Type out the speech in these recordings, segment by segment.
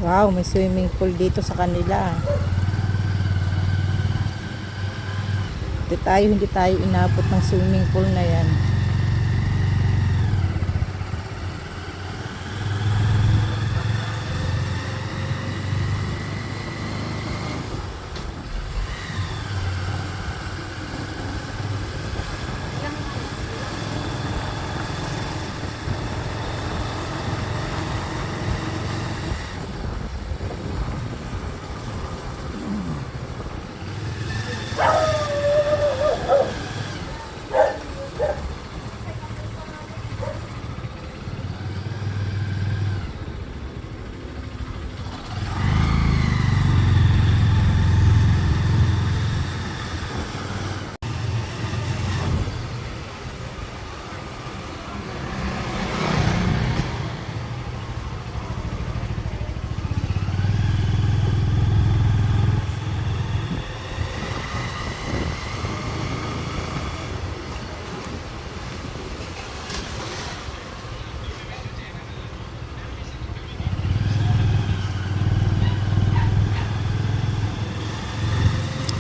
Wow, may swimming pool dito sa kanila. Hindi tayo inabot ng swimming pool na yan.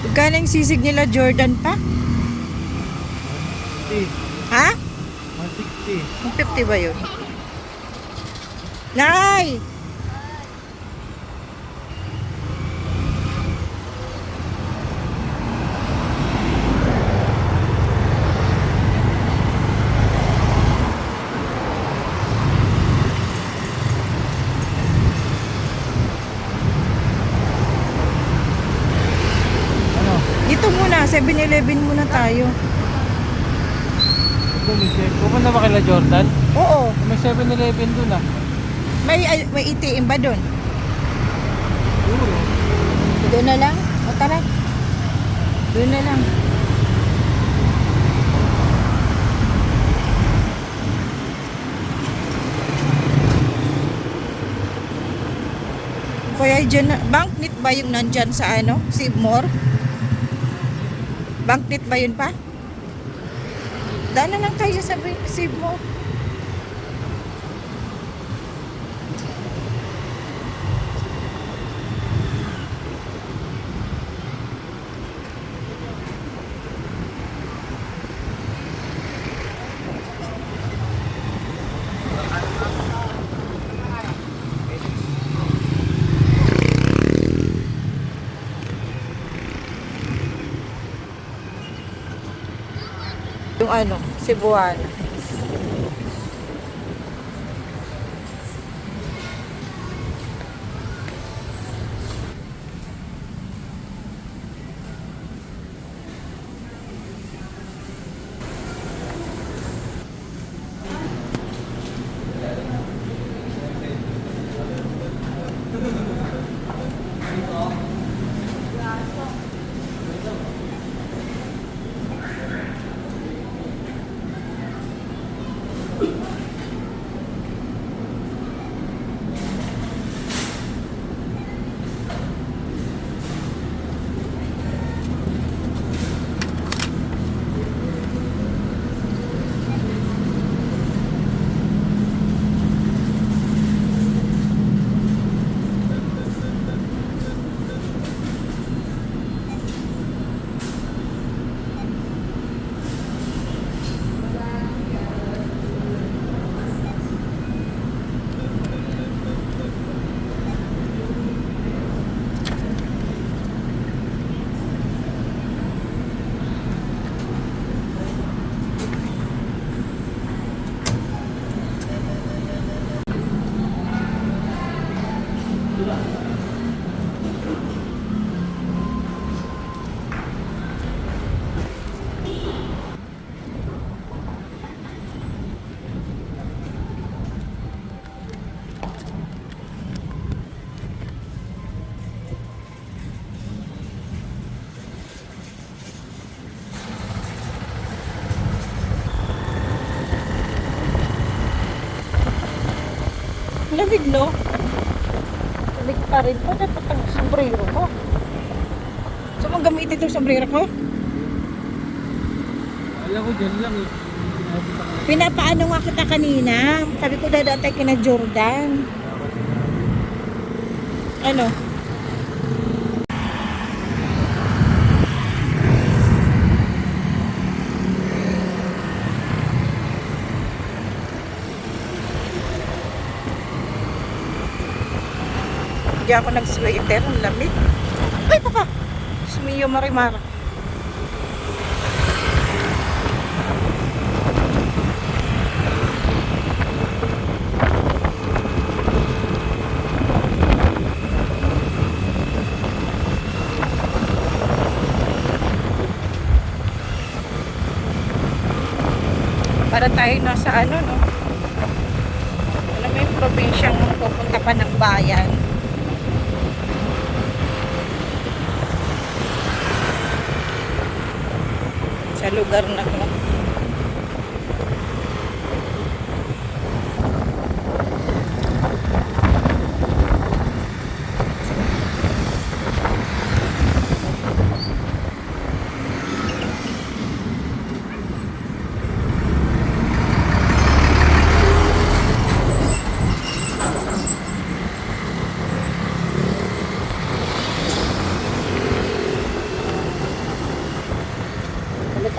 Magkano yung sisig nila, Jordan pa? 150. Ha? 160. 150 ba yun? Nay! Ano? Dito muna, 7-Eleven muna tayo. Pupunta ba kila Jordan? Oo. May 7-Eleven dun ah. May ATM ba doon? Siguro. Doon na lang? O tara. Doon na lang. Kaya dyan, banknet ba yung nandyan sa ano? Seymour? Banknet ba yun pa? Daan na lang tayo sa Seymour. Yung ano, Cebuana. Lamig, no? Lamig pa rin po. Dapat ang sombrero ko. So, mong gamitin itong sombrero ko? Alam ko dyan lang eh. Pinapaano nga kita kanina. Sabi ko dadatay kina Jordan. Ano? Hindi ako nag-sweater. Ang lamig. Ay, papa! Sumiyo marimara. Para tayo nasa ano, no? Ano may probinsyang pupunta pa ng bayan. Sa lugar na to.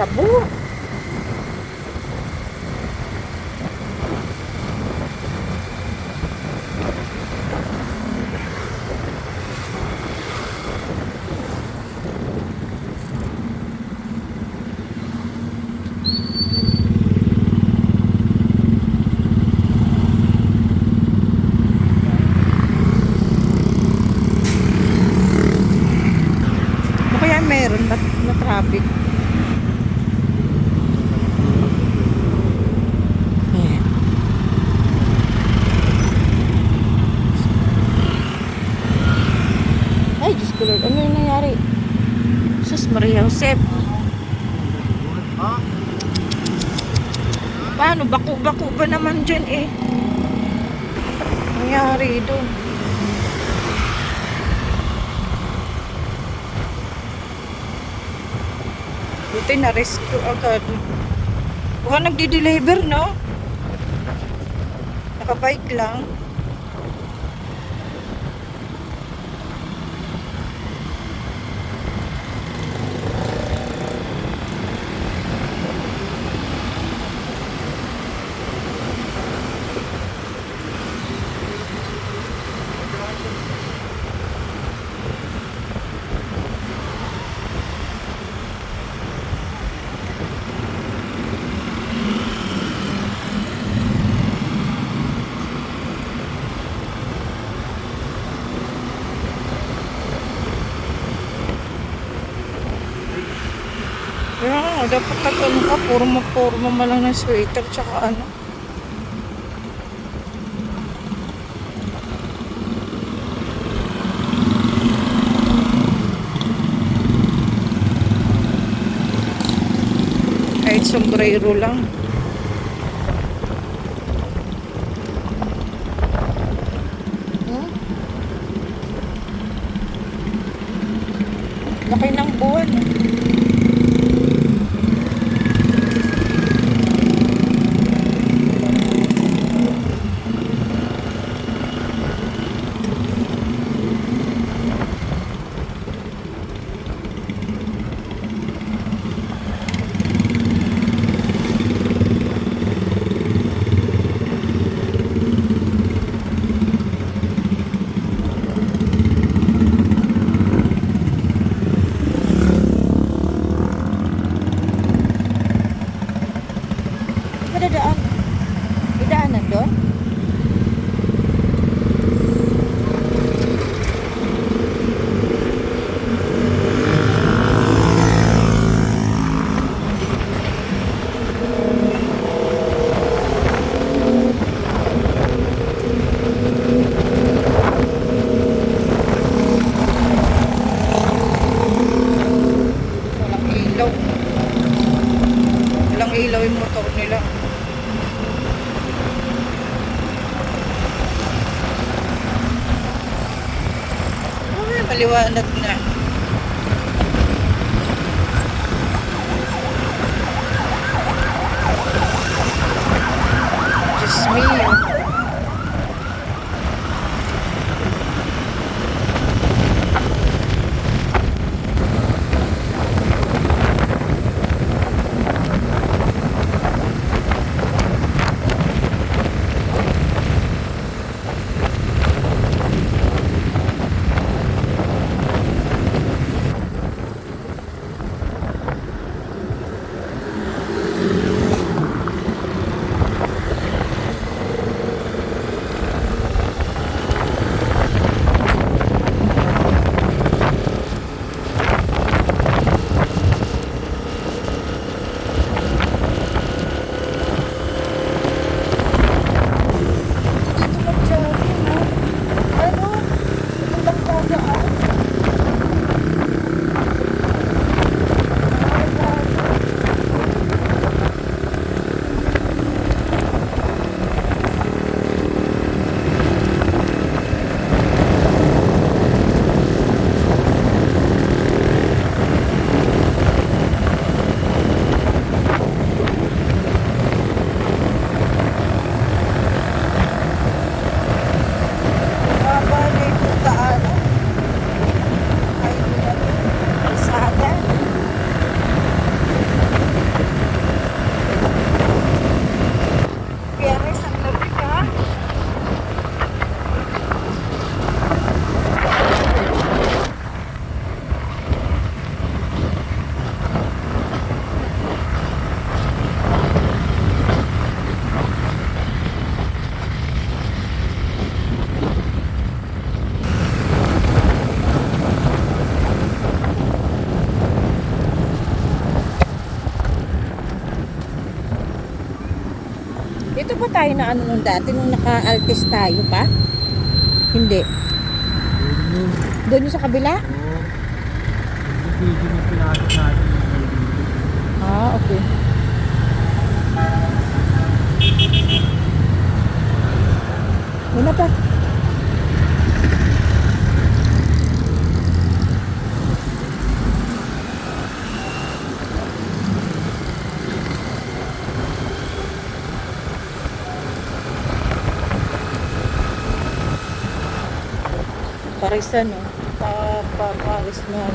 Tabu. Kaya meron na traffic. Ay, Diyos ko Lord, ano yung nangyari? Sus Maria Josep. Paano? Bako-bako ba naman dyan eh? Nangyari doon. Buti na-rescue agad. Baka nagdi-deliver, no? Nakabike lang. Yeah, dapat nag-ano ka, purma malang ng sweater tsaka ano. Kahit sombrero lang. Laki ng buwan. Dadaan. Idaanan doon? Walang ilaw. Walang ilaw yung motor nila. Maliwanag na. Diyos mio. Ito ba tayo na ano nung dati nung naka-altis tayo pa? Hindi. Yun. Doon yung sa kabila? Oo. Yung video na pinasok natin. Ah, okay. Muna pa. Parisan, no? Paris na.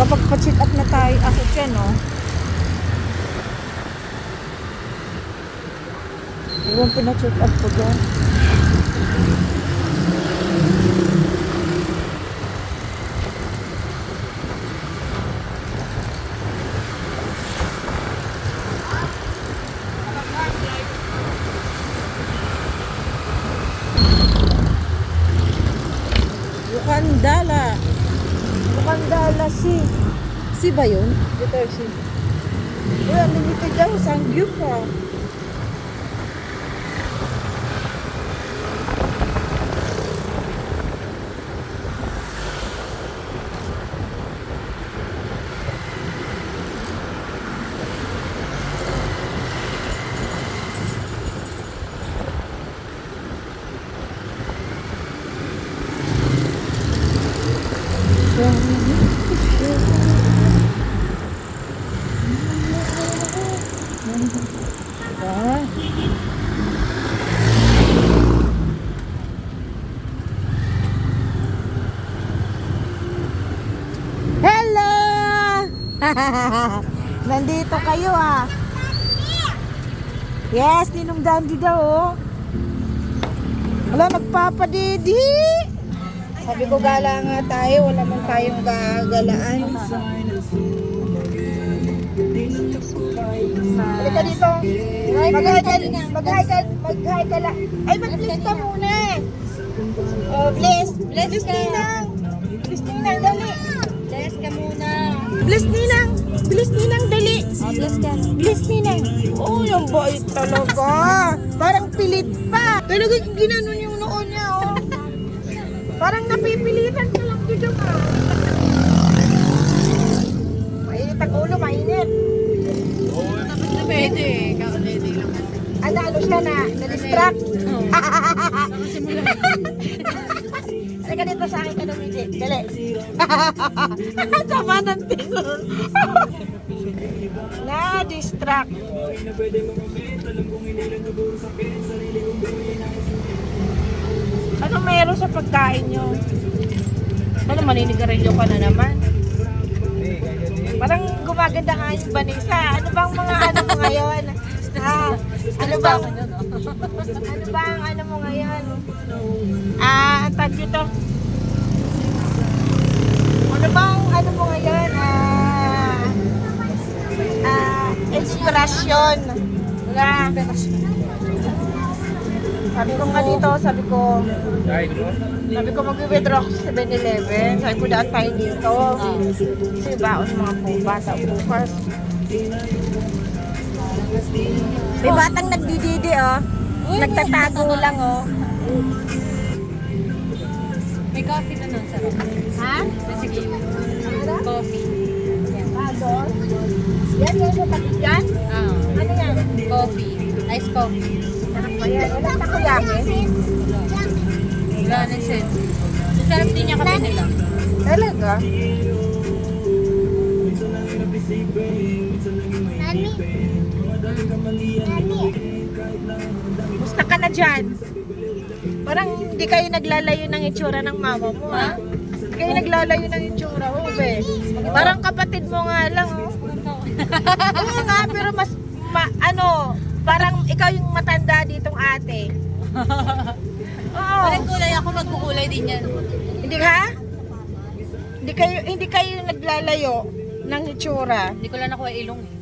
Kapag pa-check up na tayo, ako dyan, no? Iwan pina-check up ko dyan. Bukandala. Bukandala si ba yun? Ito si. Uy, unlimited daw. Sangyup pa. Ah. Hello! Nandito kayo ah. Yes, Ninong Dandy daw oh. Wala, nagpapadidi. Sabi ko gala nga tayo, wala man tayong gagalaan. Halika dito. Mag-hi ka lang. Ay, mag-bless ka muna. Oh, bless. Bless Ninang. Bless Ninang, dali. Bless ka muna. Bless Ninang. Bless Ninang, dali. Oh, bless ka. Bless Ninang. Oh, yung bait talaga. Parang pilit pa. Talaga ginanon yung noon niya, oh. Parang napipilitan ka lang dito, ha. Mainit ang ulo, mainit. Pwede. Kakalede lang. Ano siya na-distract. Halika dito sa akin ka lumiti. Dali. Sama ng tingin. Na-distract. Ano meron sa pagkain nyo? Ano, maninigarilyo ka na naman? Parang gumaganda nga yung Vanessa. Ano bang mga ano mo ngayon? Ha? Ano bang ano mo ngayon? Ang tag dito. Ano bang ano mo ngayon? Inspirasyon. Na. Sabi ko nga dito, sabi ko mag-withdraw ako sa 7-Eleven. Sabi ko daan tayo dito. Kasi baon mga bata bukas. May batang nagdididi, oh. Nagtatago lang, oh. May coffee na nun, sarap. Ha? Sige. Coffee. Doon? Yan, yan sa tabi dyan? Ah, Ano yan? coffee. Iced coffee. Sarap ba yan? Wala takoyaki? Wala na sense. Sarap din niya kape nila. Talaga? Musta ka na dyan? Parang hindi kayo naglalayo ng itsura ng mama mo, ha? kayo naglalayo ng itsura, Ube. Parang kapatid mo nga lang, oh. Oo nga, pero mas, parang ikaw yung matanda ditong ate. Oo. Walang kulay ako, magkukulay din yan. Hindi ha? Hindi kayo naglalayo ng itsura. Hindi ko lang nakuha ilong eh.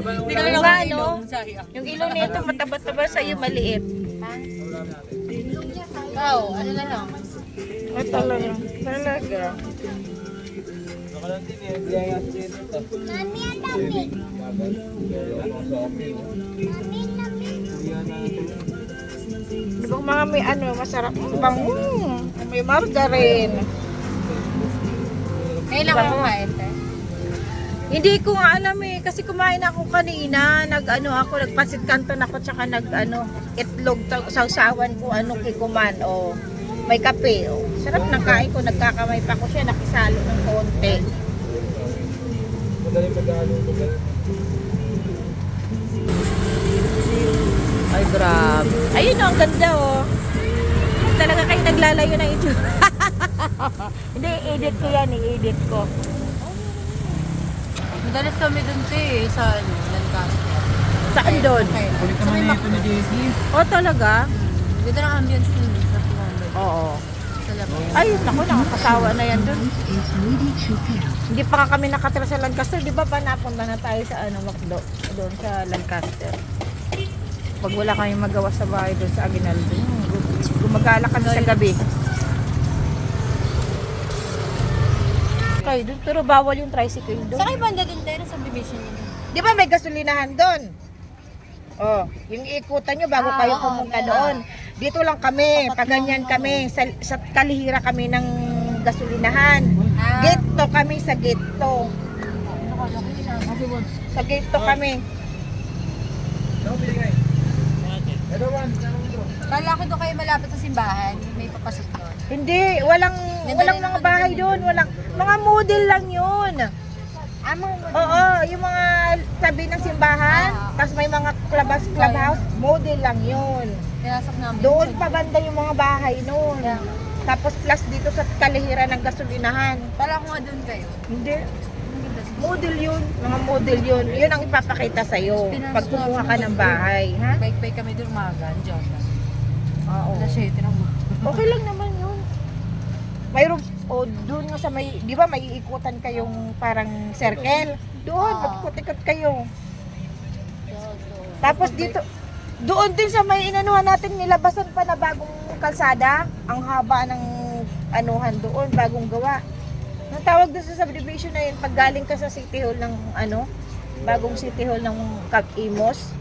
Hindi ko lang Diba, nakuha no? ilong. Sayang. Yung ilong nito mataba-taba sa iyo maliit. Ikaw, ano na lang? Ay, talaga. Talaga. Di ba mga may masarap ang bango. May margarine. Ngayon lang ako kumain, te. Hindi ko nga alam eh, kasi kumain ako kanina, nagpasit kanton ako, tsaka itlog, sausawan ko, kikuman, o may kape, o. Sarap ng kain ko, nagkakamay pa ko siya, nakisalo ng konti. Ay, grabe. Ayun o, ang ganda o. Talaga kayo naglalayo ng ito. Hindi, edit ko yan, i-edit ko. Madalas kami dun, te, sa Lancaster. Saan doon? Okay. Kulit Sa naman may nito ni JC. Oh, talaga? Ganda ng ambience dun, sa Tumambay. Oo. Sa labas. Ay, naku, nakakasawa na yan doon. Hindi pa kami nakatira sa Lancaster. Di ba pa napunta na tayo sa Macdo? Doon sa Lancaster. Pag wala kami magawa sa bahay doon sa Aguinaldo, gumagala kami sa gabi. Kayo doon, pero bawal yung tricycle doon. Sa kayo banda dun, te, sa subdivision yun. Di ba may gasolinahan doon? Oh, yung ikutan nyo bago kayo oo, pumunta meron. doon. Dito lang kami, Tapat paganyan lang, kami. Sa kalihira kami ng gasolinahan. Gitto kami sa gitto. Sa gitto kami. Kala ko doon kayo malapit sa simbahan, may papasok doon. Hindi, walang mga bahay doon, walang mga model lang 'yun. Oo, yung mga tabi ng simbahan, tapos may mga clubhouse, model lang 'yun. Pinasok namin. Doon pa banda yung mga bahay noon. Yeah. Tapos plus dito sa kalihira ng gasolinahan. Kala ko nga doon kayo. Hindi. Model 'yun, mga model 'yun. 'Yun ang ipapakita sa iyo pag kumuha ka ng bahay, ha? Bike-bike kami doon umaga, Diyan. Oo. Alas 7 ng Okay lang naman 'yun. Mayroon doon nga sa may, 'di ba may iikutan kayong parang circle? Doon, magkot-ikot kayo. Tapos dito, doon din sa may inanuhan natin, nilabasan pa na bagong kalsada, ang haba ng anuhan doon, bagong gawa. Ang tawag doon sa subdivision na yun, pag galing ka sa City Hall ng bagong City Hall ng Imos,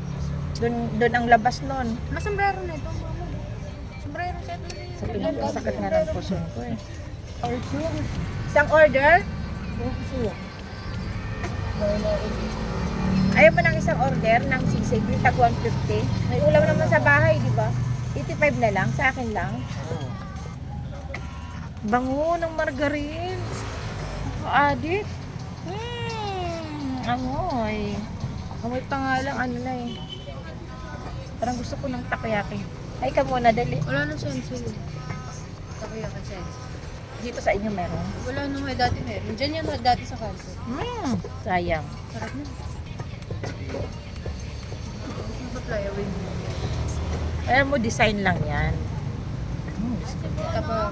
doon ang labas nun. Masombrero na ito, mama. Sombrero set na yun. Sa pinagkasakit nga ng puso ko eh. Isang order? Ayaw mo ng isang order ng sisig, yung tag 150. May ulam naman sa bahay, di ba? 85 na lang, sa akin lang. Bango ng margarine. Adik. Amoy. Amoy pa nga lang, ano na eh. Parang gusto ko ng takoyaki. Ay ka muna, dali. Wala nang sense yun. Takoy ako sense. Dito sa inyo meron. Wala nung may dati meron. Diyan yan dati sa kanto. Sayang. Sarap na. Mag-fly away mo. Alam mo, design lang yan. Tapos,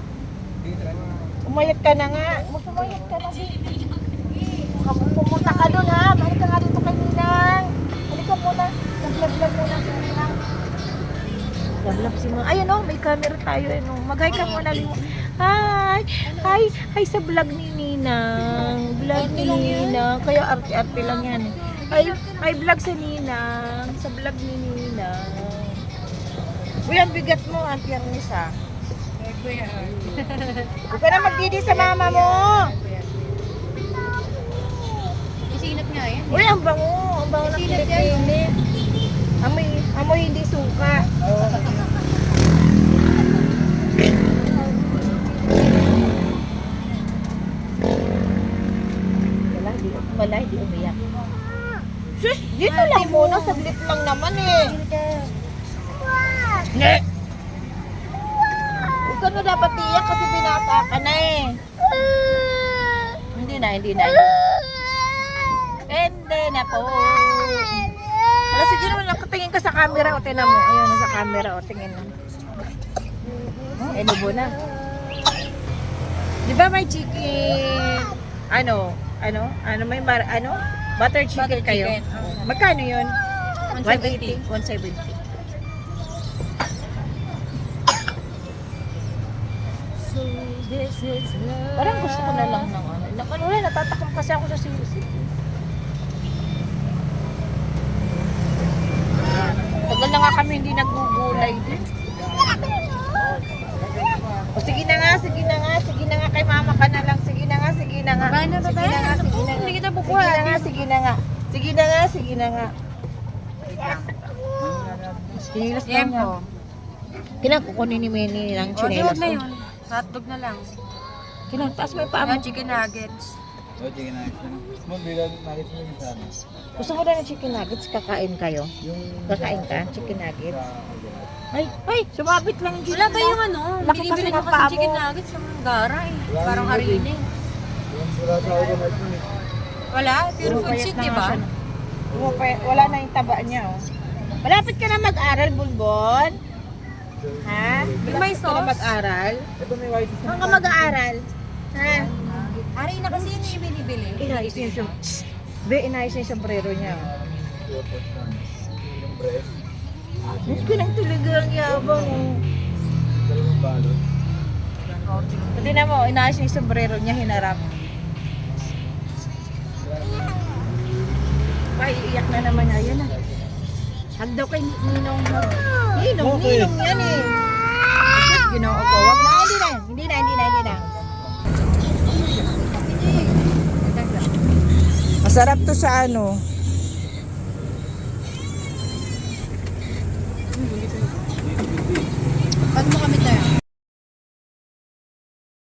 Umayat ka na nga. Umayat ka na din. Pumunta ka doon ha. Balik ka nga dito kay Ninang. Halika muna. Nag-vlog muna si Ninang. Nag-vlog si Ninang. Ayun o, may camera tayo. Mag-hi ka muna. Hi! Hi! Hi sa vlog ni Ninang. Vlog ni Ninang. Kaya arte-arte lang yan. Hi vlog sa Ninang. Sa vlog ni Ninang. Uy, ang bigat mo, Auntie Arnisa. Huwag ka na magdidi sa mama mo. isinap nga yan. Uy, ang bango. Ang bango ng Isinat kilikili. Amoy hindi suka. Wala, hindi umiyak. Sus, dito lang muna. Saglit lang naman eh. Ne! Huwag ka mo dapat iyak kasi binata ka na eh. Hindi na. Hindi na po. Wala, sige naman, nakatingin ka sa camera o tingnan mo. Ayun, nasa camera o tingin mo. Ay, lubo na. Di ba may chicken? May butter chicken Butter kayo? chicken, oo. Magkano yun? 170. 170. So this is love. Parang gusto ko na lang ng ano. Wala, natatakam kasi ako sa sisi. Tagal na nga kami hindi naggugulay din. O sige na nga kay mama ka na lang. Sige na nga. Babae na, babae. Hindi kita bukuha. Sige na nga. Chinilas na niya. Tempo. Kinakukunin ni Manny ng O, di chinelas. wag na yun. Hotdog na lang. Taas mo yung paa mo. Ayan, chicken nuggets. Chicken nuggets. Small bilang nuggets mo yung sana. Gusto mo na ng chicken nuggets? Kakain kayo? Kakain ka? Chicken nuggets? Ay, sumabit lang yung chicken Wala ba yung nuggets. ano? Laki Binibili kasi ko ng kasi paa mo. chicken nuggets sa mga gara eh. Parang harina eh. Yung burata ako na ito. Wala? Pure food Pumapayat shit, na di nga ba? siya. Wala na yung taba niya, oh. Malapit ka na mag-aral, Bulbon? Ha? May Malapit ka na sauce? mag-aral? Ito may white sauce. Saan ka mag-aaral? Ha? Harina kasi yun yung binibili. Inayos niya yung inayos niya yung sombrero niya. Yung bread. Huwag ka nang talagang yabang, oh. Dalawang balot. Pati na mo, inayos niya yung sombrero niya, hinarap. Ay, iiyak na naman niya. Yan na. Hag daw kay Ninong. Ninong yan eh. Just, ginoo ko. Wag na, hindi na. Masarap to sa ano.